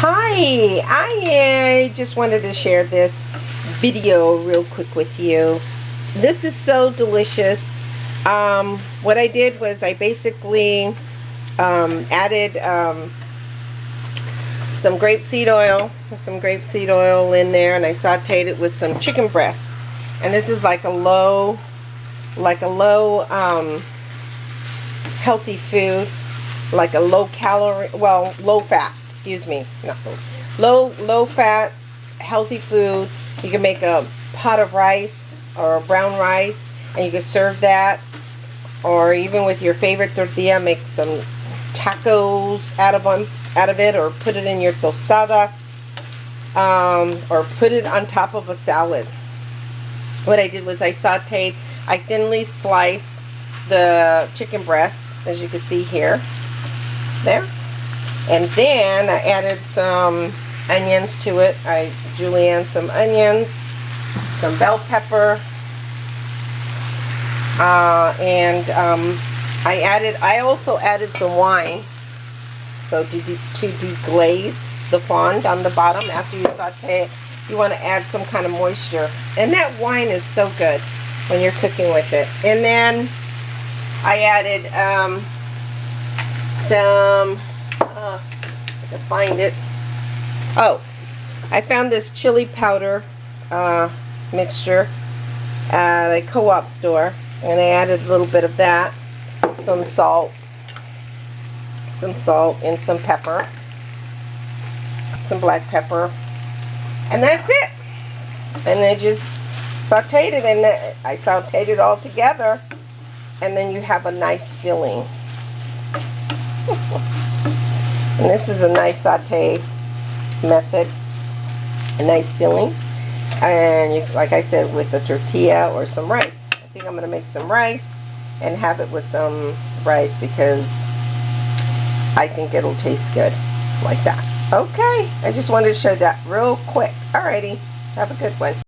Hi, I just wanted to share this video real quick with you. This is so delicious. What I did was I basically added some grapeseed oil in there, and I sauteed it with some chicken breast. And this is like a low healthy food, like a low calorie, well, low fat, excuse me, not low fat, healthy food. You can make a pot of rice or brown rice, and you can serve that, or even with your favorite tortilla, make some tacos out of it, or put it in your tostada, or put it on top of a salad. What I did was I thinly sliced the chicken breast, as you can see here, there, and then I added some onions to it. I julienne some onions, some bell pepper, and I also added some wine, so to deglaze the fond on the bottom. After you saute it, you want to add some kind of moisture, and that wine is so good when you're cooking with it. And then I added some, I can find it. Oh, I found this chili powder mixture at a co-op store, and I added a little bit of that, some salt, and some pepper, some black pepper, and that's it. And I just sauteed it, and I sauteed it all together, and then you have a nice filling. And this is a nice saute method, a nice filling, and you, like I said, with a tortilla or some rice. I think I'm going to make some rice and have it with some rice, because I think it'll taste good like that. Okay, I just wanted to show that real quick. Alrighty, have a good one.